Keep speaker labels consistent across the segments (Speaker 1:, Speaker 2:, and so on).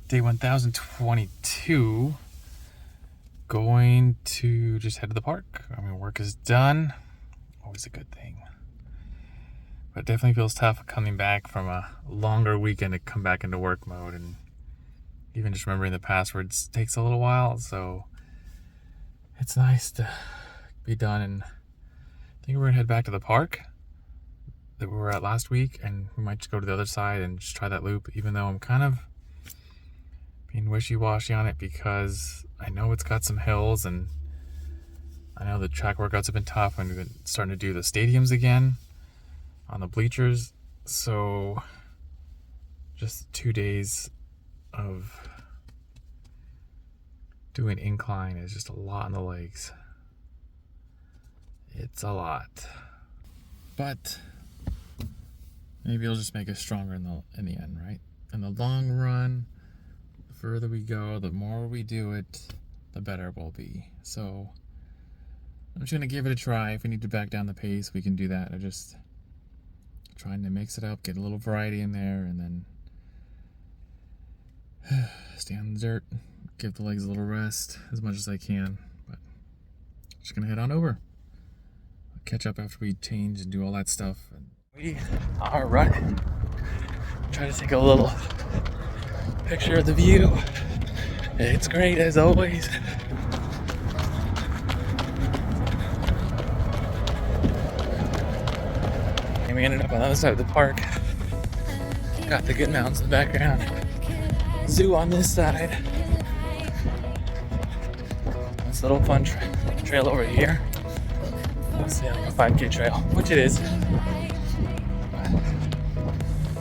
Speaker 1: Day 1022. Going to just head to the park. I mean, work is done. Always a good thing. But it definitely feels tough coming back from a longer weekend to come back into work mode. And even just remembering the passwords takes a little while. So it's nice to be done. And I think we're going to head back to the park that we were at last week. And we might just go to the other side and just try that loop. Even though I'm kind of being wishy-washy on it because I know it's got some hills, and I know the track workouts have been tough, and we've been starting to do the stadiums again on the bleachers. So just 2 days of doing incline is just a lot on the legs. It's a lot, but maybe it'll just make us stronger in the end, right? In the long run, the further we go, the more we do it, the better it will be. So I'm just gonna give it a try. If we need to back down the pace, we can do that. I'm just trying to mix it up, get a little variety in there, and then stay on the dirt, give the legs a little rest as much as I can. But I'm just gonna head on over. I'll catch up after we change and do all that stuff. We are running. Try to take a little picture of the view. It's great as always. And we ended up on the other side of the park. Got the good mountains in the background. Zoo on this side. This little fun trail over here. Let's see, like a 5K trail, which it is.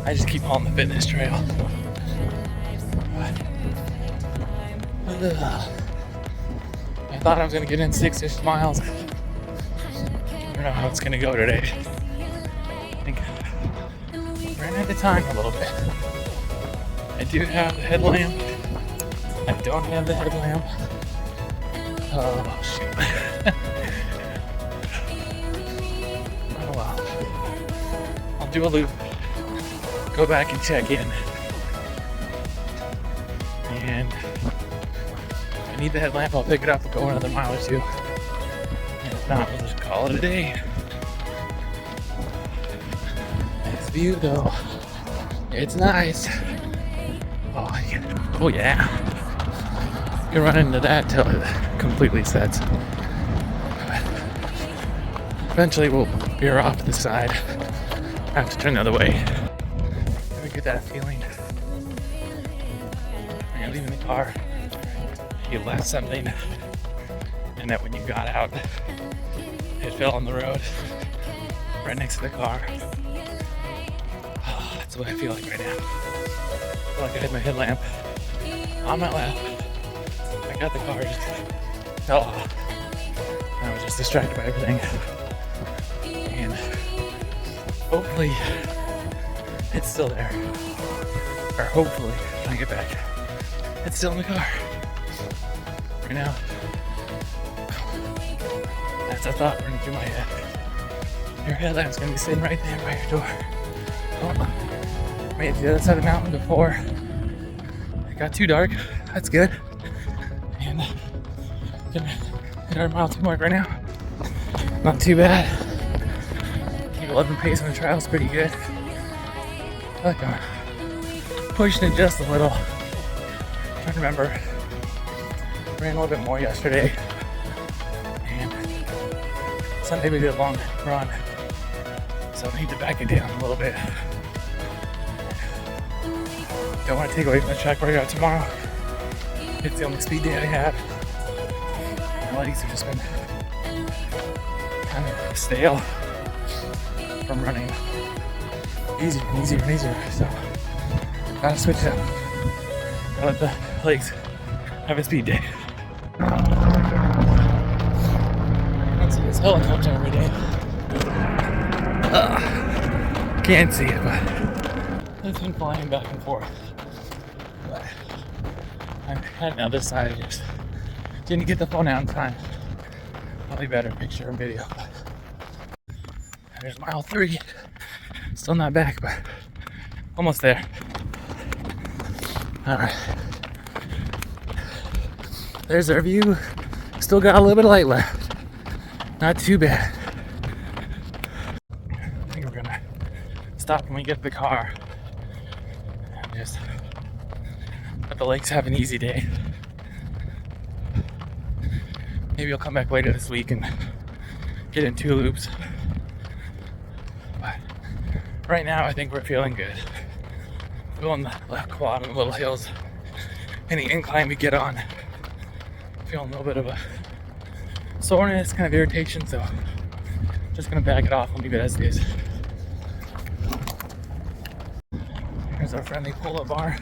Speaker 1: I just keep calling the fitness trail. I thought I was gonna get in 6-ish miles. I don't know how it's gonna go today. I think I ran out of time a little bit. I do have the headlamp. I don't have the headlamp. Oh shoot. Oh well. I'll do a loop. Go back and check in. And if I need the headlamp, I'll pick it up and go another mile or two. And if not, we'll just call it a day. Nice view though. It's nice. Oh yeah. You run into that till it completely sets. Eventually we'll veer off the side. I have to turn the other way. I get that feeling when you're leaving the car, you left something, and that when you got out, it fell on the road right next to the car. Oh, that's what I feel like right now. I feel like I had my headlamp on my lap. I got the car, just fell off. And I was just distracted by everything. And hopefully it's still there. Or hopefully, when I get back, it's still in the car. Right now, that's a thought running through my head. Your headlamp's gonna be sitting right there by your door. Oh, made it to the other side of the mountain before it got too dark. That's good. And gonna hit our mile 2 mark right now. Not too bad. 11 pace on the trail is pretty good. I feel like I'm pushing it just a little. I'm trying to remember. I ran a little bit more yesterday. And Sunday we did a long run. So I need to back it down a little bit. Don't want to take away from the track workout tomorrow. It's the only speed day I have. My legs have just been kind of stale from running easier and easier and easier. So gotta switch it up. Gotta let the legs have a speed day. I don't see this helicopter every day. Can't see it, but it's been flying back and forth. But I had another side, I just didn't get the phone out in time. Probably better picture and video. There's mile 3. Still not back, but almost there. All right. there's our view. Still got a little bit of light left. Not too bad. I think we're gonna stop when we get to the car and just let the lakes have an easy day. Maybe I'll come back later this week and get in 2 loops. But right now, I think we're feeling good. Feeling the left quad on the little hills. Any incline we get on. Feeling a little bit of a soreness, kind of irritation, so just gonna back it off and leave it as it is. Here's our friendly pull-up bar.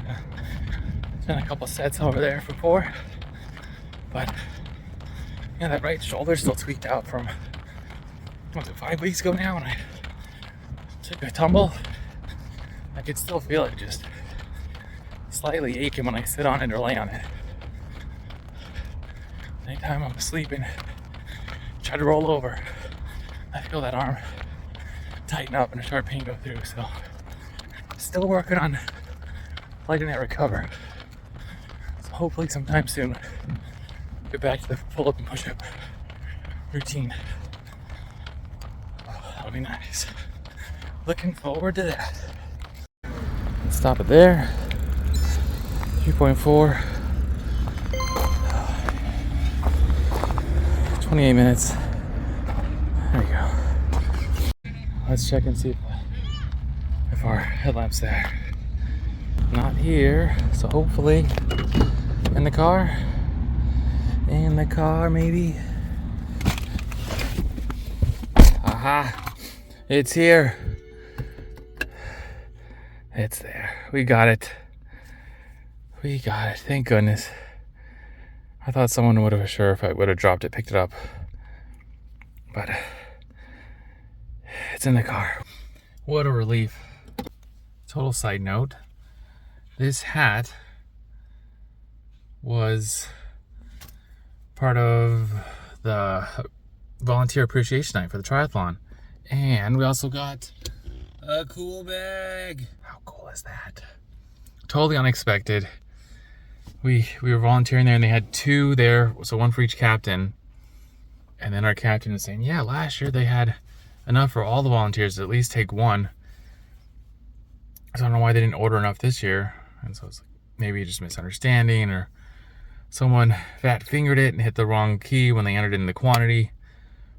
Speaker 1: There's been a couple sets over there for 4, but yeah, that right shoulder's still tweaked out from, what was it, 5 weeks ago now when I took a tumble. I could still feel it just slightly aching when I sit on it or lay on it. Anytime I'm asleep and try to roll over, I feel that arm tighten up and a sharp pain go through. So still working on letting that recover. So hopefully sometime soon get back to the pull-up and push-up routine. Oh, that'll be nice. Looking forward to that. Stop it there. 3.4. 28 minutes. There you go. Let's check and see if our headlamp's there. Not here, so hopefully in the car. In the car, maybe. Aha! It's here. It's there. We got it. We got it. Thank goodness. I thought someone would have, sure, if I would have dropped it, picked it up. But it's in the car. What a relief. Total side note. This hat was part of the volunteer appreciation night for the triathlon. And we also got a cool bag. How cool is that? Totally unexpected. We were volunteering there and they had 2 there, so 1 for each captain. And then our captain was saying, yeah, last year they had enough for all the volunteers to at least take 1. So I don't know why they didn't order enough this year. And so it's like maybe just misunderstanding, or someone fat fingered it and hit the wrong key when they entered in the quantity,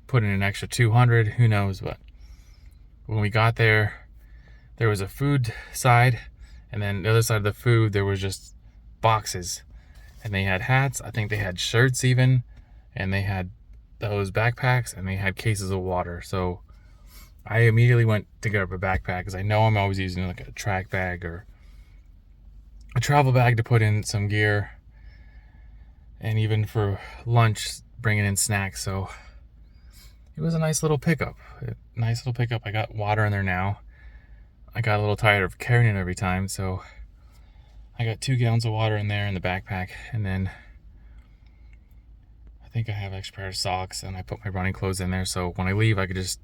Speaker 1: put in an extra 200, who knows. But when we got there, there was a food side, and then the other side of the food there was just boxes, and they had hats, I think they had shirts even, and they had those backpacks, and they had cases of water. So I immediately went to get up a backpack because I know I'm always using like a track bag or a travel bag to put in some gear, and even for lunch bringing in snacks. So it was a nice little pickup. I got water in there now. I got a little tired of carrying it every time, so I got 2 gallons of water in there in the backpack, and then I think I have extra pair of socks, and I put my running clothes in there, so when I leave I could just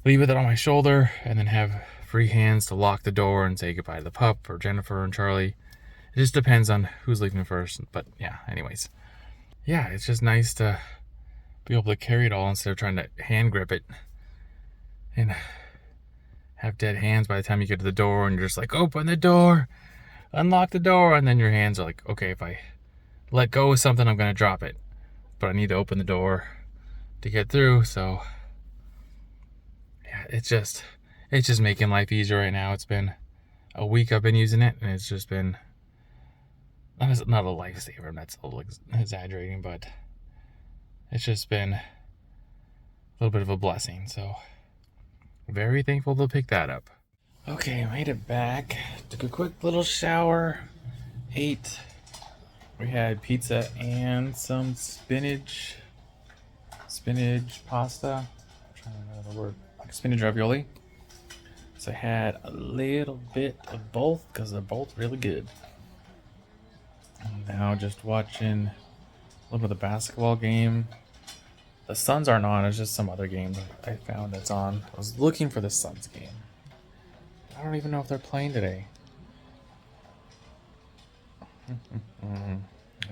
Speaker 1: leave it on my shoulder and then have free hands to lock the door and say goodbye to the pup or Jennifer and Charlie. It just depends on who's leaving first, but yeah, anyways. Yeah, it's just nice to be able to carry it all instead of trying to hand grip it and have dead hands by the time you get to the door, and you're just like, open the door, unlock the door, and then your hands are like, okay, if I let go of something I'm gonna drop it, but I need to open the door to get through. So yeah, it's just making life easier right now. It's been a week I've been using it, and it's just been not a lifesaver, and that's a little exaggerating, but it's just been a little bit of a blessing. So very thankful to pick that up. Okay, made it back. Took a quick little shower. Ate. We had pizza and some spinach pasta. I'm trying to remember the word. Like spinach ravioli. So I had a little bit of both because they're both really good. And now just watching a little bit of the basketball game. The Suns aren't on, it's just some other game that I found that's on. I was looking for the Suns game. I don't even know if they're playing today.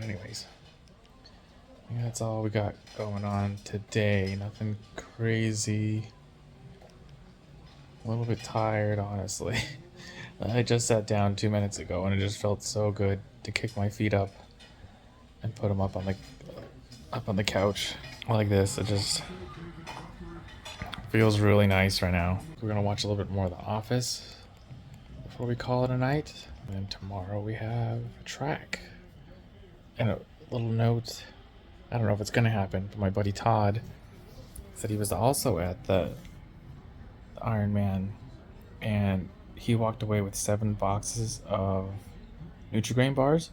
Speaker 1: Anyways, yeah, that's all we got going on today. Nothing crazy. A little bit tired, honestly. I just sat down 2 minutes ago and it just felt so good to kick my feet up and put them up on the couch like this. It just feels really nice right now. We're gonna watch a little bit more of The Office before we call it a night. And then tomorrow we have a track. And a little note, I don't know if it's gonna happen, but my buddy Todd said he was also at the Iron Man and he walked away with 7 boxes of Nutri-Grain bars.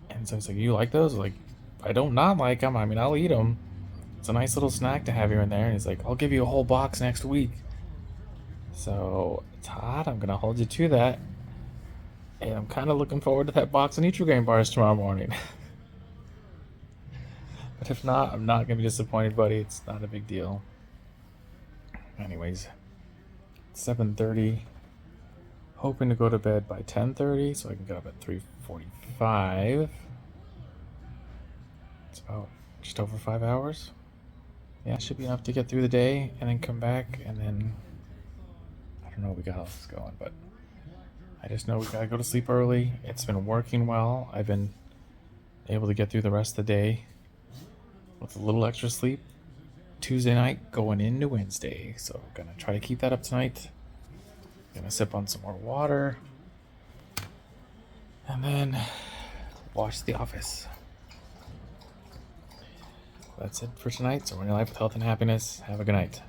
Speaker 1: And so he's like, "You like those?" Like, I don't not like them. I mean, I'll eat them. It's a nice little snack to have here and there. And he's like, "I'll give you a whole box next week." So, Todd, I'm gonna hold you to that. And I'm kind of looking forward to that box of Nutri-Grain bars tomorrow morning. But if not, I'm not gonna be disappointed, buddy. It's not a big deal. Anyways, 7:30. Hoping to go to bed by 10:30 so I can get up at 3:45. It's about just over 5 hours. Yeah, should be enough to get through the day and then come back and then I don't know what we got else going, but I just know we gotta go to sleep early. It's been working well. I've been able to get through the rest of the day with a little extra sleep. Tuesday night going into Wednesday. So I'm gonna try to keep that up tonight. Gonna sip on some more water. And then watch The Office. That's it for tonight. So, run your life with health and happiness. Have a good night.